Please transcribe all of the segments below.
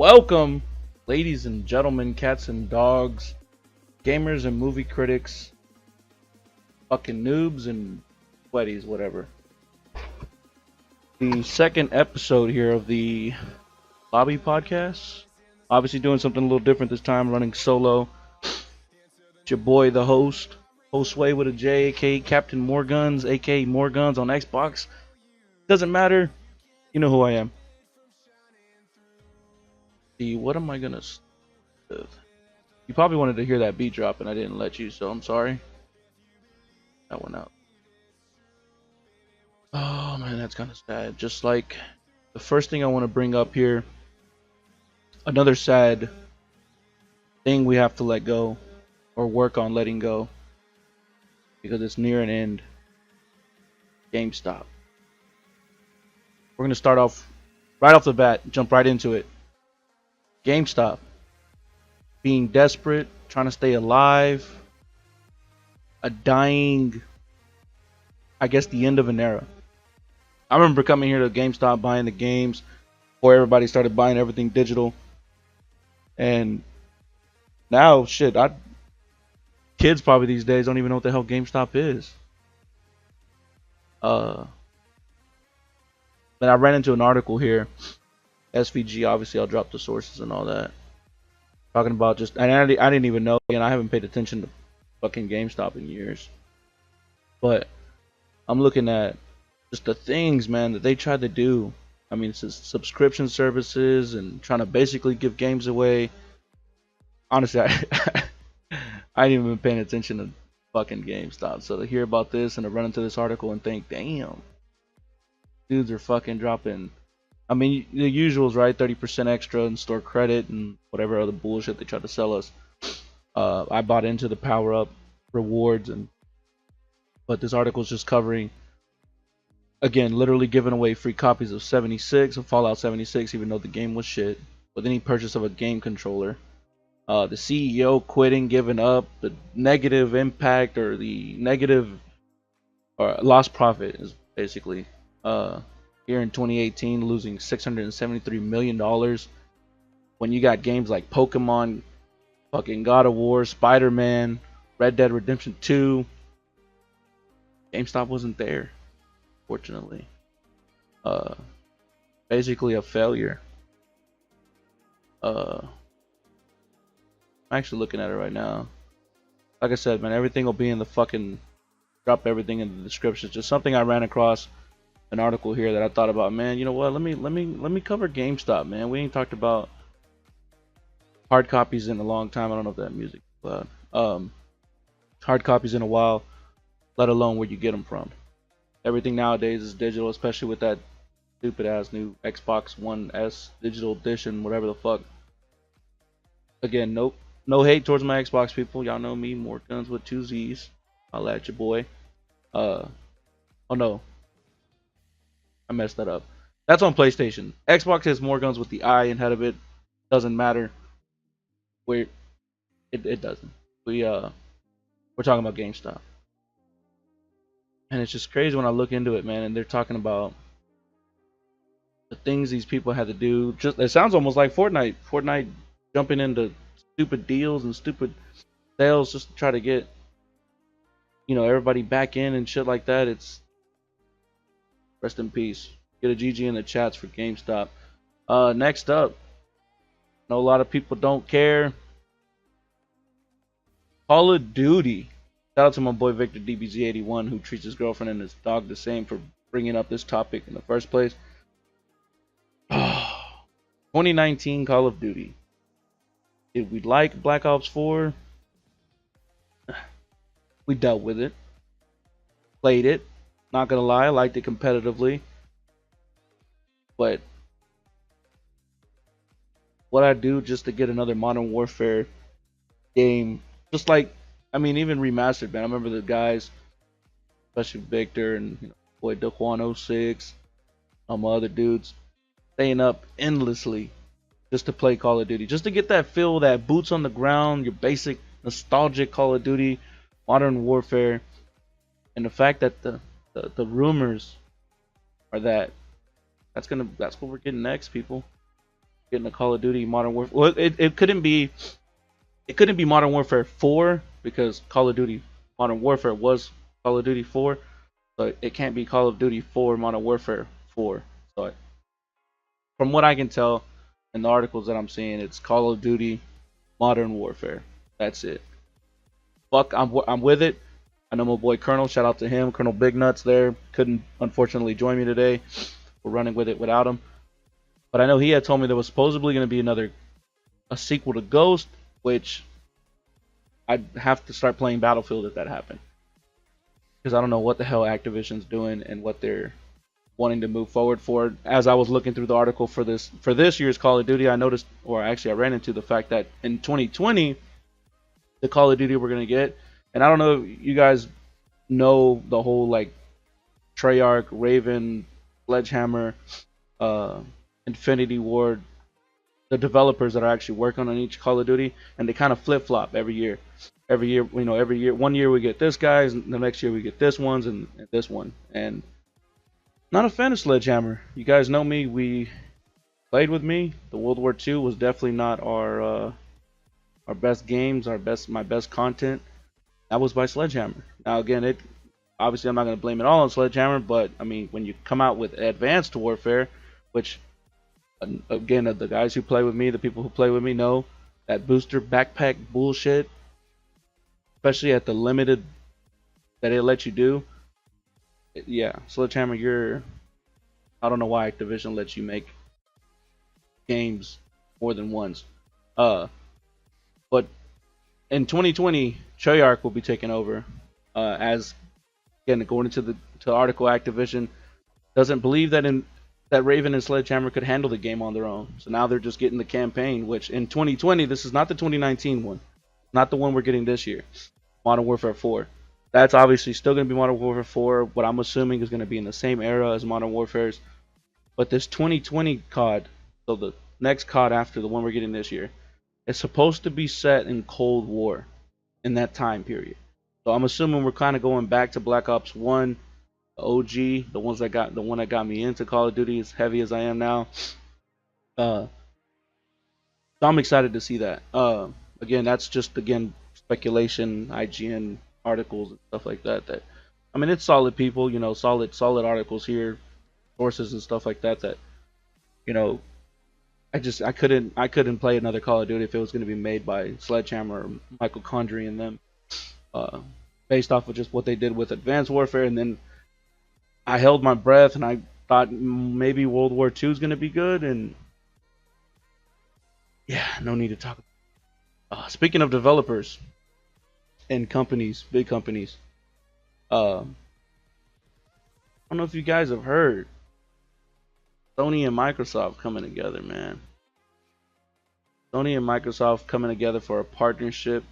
Welcome, ladies and gentlemen, cats and dogs, gamers and movie critics, fucking noobs and sweaties, whatever. The second episode here of the Lobby Podcast. Obviously doing something a little different this time, running solo. It's your boy, the host, Josuewithajay, aka Captain MoreGunz, aka MoreGunz on Xbox. Doesn't matter, you know who I am. What am I gonna... You probably wanted to hear that beat drop and I didn't let you, so I'm sorry. That went out. Oh man, that's kind of sad. Just like the first thing I want to bring up here, another sad thing we have to let go or work on letting go because it's near an end. GameStop. We're gonna start off right off the bat, jump right into it. GameStop. Being desperate, trying to stay alive, a dying, I guess, the end of an era. I remember coming here to GameStop buying the games before everybody started buying everything digital. And now, shit, kids probably these days don't even know what the hell GameStop is. But I ran into an article here. SVG, obviously, I'll drop the sources and all that. Talking about just, and I didn't even know, and I haven't paid attention to fucking GameStop in years. But I'm looking at just the things, man, that they tried to do. I mean, it's just subscription services and trying to basically give games away. Honestly, I ain't even been paying attention to fucking GameStop. So to hear about this and to run into this article and think, damn, dudes are fucking dropping. I mean, the usuals, right? 30% extra in store credit and whatever other bullshit they try to sell us. I bought into the power up rewards, but this article is just covering, again, literally giving away free copies of Fallout 76, even though the game was shit, with any purchase of a game controller. The CEO quitting, giving up, the negative impact or the negative or lost profit is basically here in 2018 losing $673 million when you got games like Pokemon, fucking God of War, Spider-Man, Red Dead Redemption 2. GameStop wasn't there, fortunately. Basically a failure. I'm actually looking at it right now. Like I said, man, everything will be in the fucking, drop everything in the description. It's just something I ran across an article here that I thought about. Man, you know what? Let me cover GameStop, man. We ain't talked about hard copies in a long time. I don't know if that music is loud. Hard copies in a while, let alone where you get them from. Everything nowadays is digital, especially with that stupid ass new Xbox One S digital edition, whatever the fuck. Again, no hate towards my Xbox people. Y'all know me, MoreGunz with 2 Z's. I'll at your boy. Oh no, I messed that up. That's on PlayStation. Xbox has MoreGunz with the I ahead of it. Doesn't matter. It doesn't. We're talking about GameStop. And it's just crazy when I look into it, man, and they're talking about the things these people had to do. Just it sounds almost like Fortnite. Fortnite jumping into stupid deals and stupid sales just to try to get, everybody back in and shit like that. It's rest in peace. Get a GG in the chats for GameStop. Next up, I know a lot of people don't care. Call of Duty. Shout out to my boy Victor DBZ81 who treats his girlfriend and his dog the same for bringing up this topic in the first place. 2019 Call of Duty. Did we like Black Ops 4? We dealt with it. Played it. Not gonna lie, I liked it competitively. But what I do just to get another Modern Warfare game, just like, I mean, even remastered, man. I remember the guys, especially Victor and boy Daquan06, other dudes, staying up endlessly just to play Call of Duty, just to get that feel, that boots on the ground, your basic nostalgic Call of Duty, Modern Warfare, and the fact that the rumors are that's what we're getting next, people. getting a Call of Duty Modern Warfare. Well, it couldn't be Modern Warfare 4 because Call of Duty Modern Warfare was Call of Duty 4, so it can't be Call of Duty 4 Modern Warfare 4. So from what I can tell in the articles that I'm seeing, it's Call of Duty Modern Warfare. That's it. Fuck, I'm with it. I know my boy Colonel. Shout out to him, Colonel Big Nuts. There couldn't unfortunately join me today. We're running with it without him. But I know he had told me there was supposedly going to be a sequel to Ghost, which I'd have to start playing Battlefield if that happened, because I don't know what the hell Activision's doing and what they're wanting to move forward for. As I was looking through the article for this year's Call of Duty, I noticed, or actually I ran into the fact that in 2020, the Call of Duty we're gonna get, and I don't know if you guys know the whole like Treyarch, Raven, Sledgehammer, Infinity Ward, the developers that are actually working on each Call of Duty, and they kind of flip flop every year. Every year, one year we get this guys, and the next year we get this ones and this one. And not a fan of Sledgehammer. You guys know me. We played with me. The World War II was definitely not our best games, my best content. That was by Sledgehammer. Now again, obviously I'm not going to blame it all on Sledgehammer, but I mean when you come out with Advanced Warfare, which again the guys who play with me, the people who play with me know that booster backpack bullshit, especially at the limited that it lets you do. Yeah, Sledgehammer, I don't know why Activision lets you make games more than once. But in 2020, Treyarch will be taking over. As again, according to the article, Activision doesn't believe that Raven and Sledgehammer could handle the game on their own. So now they're just getting the campaign, which in 2020, this is not the 2019 one, not the one we're getting this year. Modern Warfare 4. That's obviously still going to be Modern Warfare 4. What I'm assuming is going to be in the same era as Modern Warfare's. But this 2020 COD, so the next COD after the one we're getting this year, is supposed to be set in Cold War in that time period. So I'm assuming we're kind of going back to Black Ops 1, the OG, the one that got me into Call of Duty as heavy as I am now. So I'm excited to see that. Again, that's just speculation, IGN articles and stuff like that. That I mean, it's solid people, solid articles here, sources and stuff like that. That I couldn't play another Call of Duty if it was going to be made by Sledgehammer or Michael Condrey and them, based off of just what they did with Advanced Warfare. And then I held my breath and I thought maybe World War II is going to be good, and yeah, no need to talk about. Speaking of developers and companies, big companies, I don't know if you guys have heard, Sony and Microsoft coming together, man. Sony and Microsoft coming together for a partnership,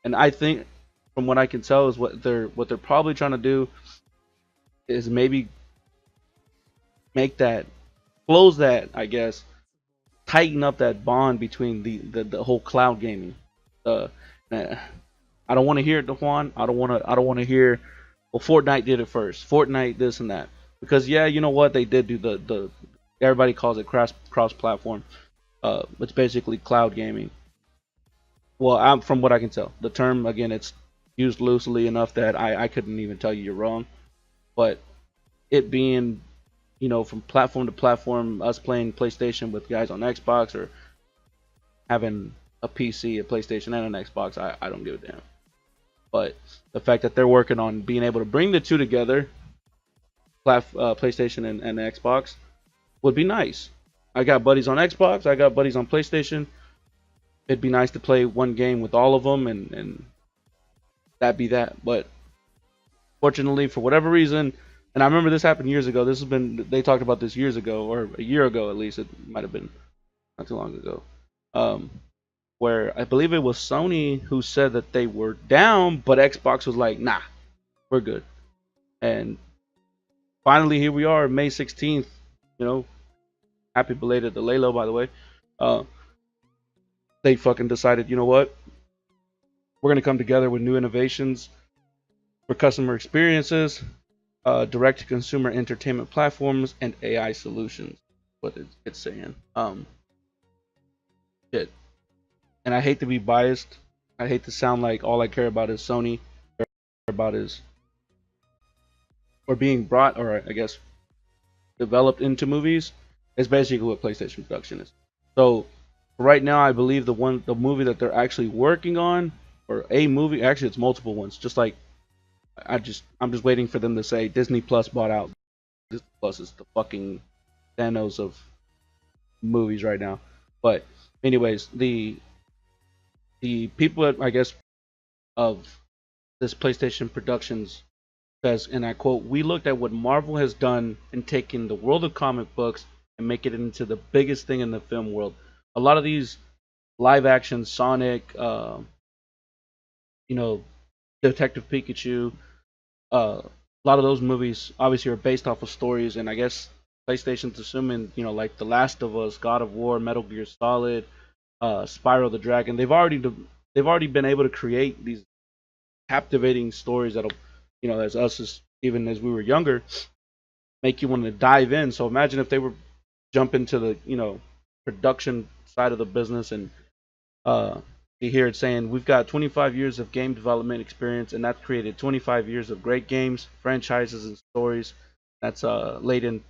and I think, from what I can tell, is what they're probably trying to do is maybe close that, I guess, tighten up that bond between the whole cloud gaming. I don't want to hear it, Juan. I don't want to hear, well, Fortnite did it first. Fortnite this and that. Because yeah, you know what, they did do the everybody calls it cross-platform. It's basically cloud gaming. Well, from what I can tell, the term, again, it's used loosely enough that I couldn't even tell you you're wrong. But it being, from platform to platform, us playing PlayStation with guys on Xbox, or having a PC, a PlayStation, and an Xbox, I don't give a damn. But the fact that they're working on being able to bring the two together, PlayStation and Xbox, would be nice. I got buddies on Xbox, I got buddies on PlayStation. It'd be nice to play one game with all of them, and that be that. But fortunately, for whatever reason, and I remember this happened years ago. They talked about this years ago, or a year ago at least. It might have been not too long ago. Where I believe it was Sony who said that they were down, but Xbox was like, nah, we're good. And finally, here we are, May 16th. Happy belated to Laylo, by the way. They fucking decided, you know what? We're going to come together with new innovations for customer experiences, direct-to-consumer entertainment platforms, and AI solutions. What it's saying. shit. And I hate to be biased. I hate to sound like all I care about is Sony, or about is or being brought, or I guess developed into movies. Is basically what PlayStation production is. So right now, I believe the movie that they're actually working on, or a movie, actually it's multiple ones. Just like I'm just waiting for them to say Disney Plus bought out. Disney Plus is the fucking Thanos of movies right now. But anyways, the people I guess of this PlayStation Productions says, and I quote, "We looked at what Marvel has done in taking the world of comic books and make it into the biggest thing in the film world. A lot of these live action Sonic, you know, Detective Pikachu, a lot of those movies obviously are based off of stories, and I guess PlayStation's assuming, like The Last of Us, God of War, Metal Gear Solid, Spyro the Dragon. They've already been able to create these captivating stories that'll, as us as even as we were younger, make you want to dive in. So imagine if they were jump into the production side of the business, and you hear it saying we've got 25 years of game development experience, and that's created 25 years of great games, franchises, and stories. That's laid in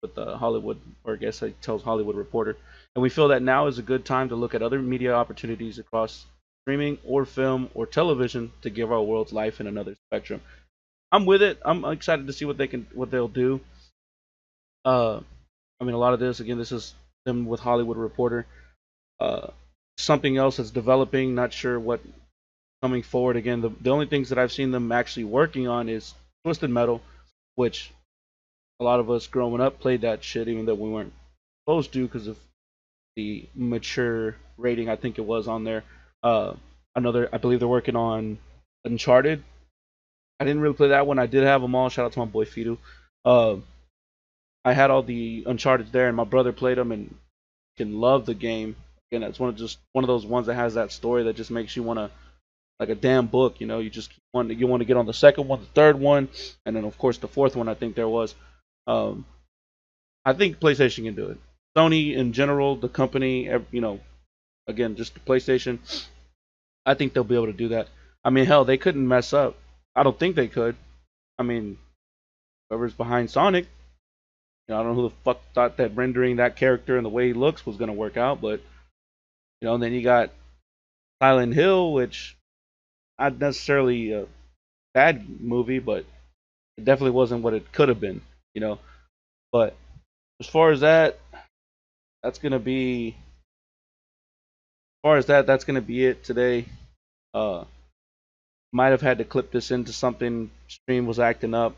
with the Hollywood, or I guess it tells Hollywood Reporter. And we feel that now is a good time to look at other media opportunities across streaming or film or television to give our world's life in another spectrum. I'm with it. I'm excited to see what they'll do. I mean, a lot of this, again, this is them with Hollywood Reporter. Uh, Something else that's developing. Not sure what coming forward. Again, the only things that I've seen them actually working on is Twisted Metal, which a lot of us growing up played that shit, even though we weren't supposed to because of the mature rating. I think it was on there. I believe they're working on Uncharted. I didn't really play that one. I did have them all. Shout out to my boy Fido. Uh, I had all the Uncharted there, and my brother played them and can love the game. Again, it's one of those ones that has that story that just makes you want to, like a damn book. You just want to get on the second one, the third one, and then of course the fourth one. I think there was. Um, I think PlayStation can do it. Sony in general, the company, again, just the PlayStation. I think they'll be able to do that. I mean, hell, they couldn't mess up. I don't think they could. I mean, whoever's behind Sonic, I don't know who the fuck thought that rendering that character and the way he looks was gonna work out, but and then you got Silent Hill, which not necessarily a bad movie, but it definitely wasn't what it could have been, you know. But as far as that, that's gonna be as far as that's gonna be it today. Uh, might have had to clip this into something. Stream was acting up,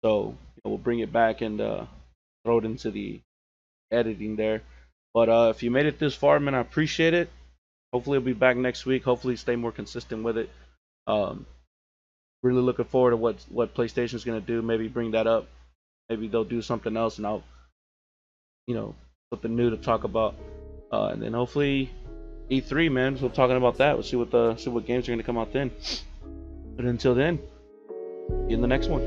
so we'll bring it back and throw it into the editing there. But if you made it this far, man, I appreciate it. Hopefully, I'll be back next week. Hopefully, stay more consistent with it. Um, really looking forward to what PlayStation's gonna do. Maybe bring that up. Maybe they'll do something else, and I'll, something new to talk about. And then hopefully, E3, man. So talking about that, we'll see what games are gonna come out then. But until then, see you in the next one.